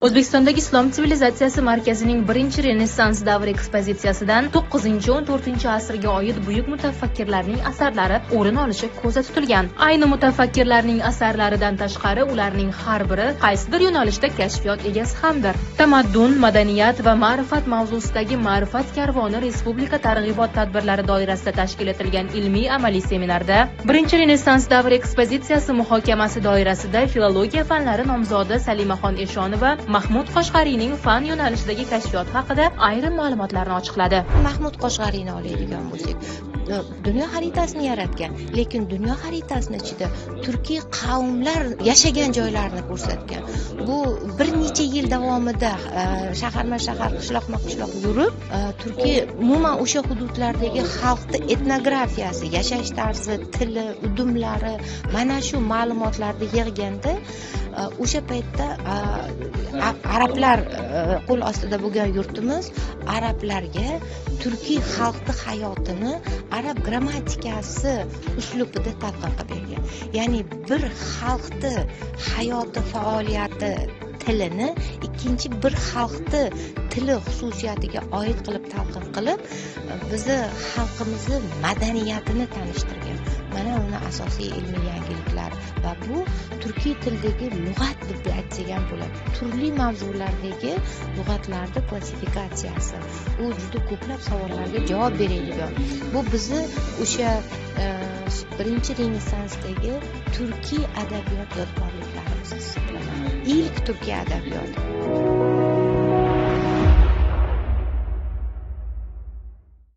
O'zbekistondagi Islom sivilizatsiyasi markazining birinchi Renessans davri ekspozitsiyasidan 9-14 asrga oid buyuk mutafakkirlarning asarlari o'rin olishi ko'zda tutilgan. Ayni mutafakkirlarning asarlaridan tashqari ularning har biri qaysidir yo'nalishda kashfiyot egasi hamdir. Tamaddun, madaniyat va ma'rifat mavzusidagi Ma'rifat karvoni respublika targ'ibot tadbirlari doirasida tashkil etilgan ilmiy amaliy seminarda birinchi Renessans davri ekspozitsiyasi muhokamasi doirasida filologiya fanlari nomzodi Salimaxon Eshonova Mahmud Qoshg'ariyning fan yo'nalishidagi kashfiyot haqida ayrim ma'lumotlarni ochiqladi. Mahmud Qoshg'ariyni oladigan bo'lsak, dunyo xaritasini yaratgan, lekin dunyo xaritasini ichida turkiy qavmlar yashagan joylarni ko'rsatgan. Bu bir necha yil davomida shaharma-shahar, qishloqma-qishloq yurib, Turkiy umuman o'sha hududlardagi xalqni etnografiyasi, yashash tarzi, tili, udumlari, mana shu ma'lumotlarni yig'ganda o'sha paytda arablar qo'l ostida bo'lgan yurtimiz arablarga turkiy xalqni hayotini arab grammatikasi uslubida tadqiq qilib bergan. Ya'ni bir xalqni hayoti, faoliyati, tilini ikkinchi bir xalqni tili xususiyatiga oid qilib tadqiq qilib, bizni xalqimizni madaniyatini tanishtirgan. Mana uni asosiy ilmiy yangiliklar va bu turkiy tildagi lug'at deb aytsak ham bo'ladi. Turli mavzulardagi lug'atlarning klassifikatsiyasi. U juda ko'plab savollarga javob beradigan. Bu bizni o'sha birinchi Renessansdagi turkiy adabiyot yodgorliklarimiz hisoblanadi. Ilk turkiy adabiyot.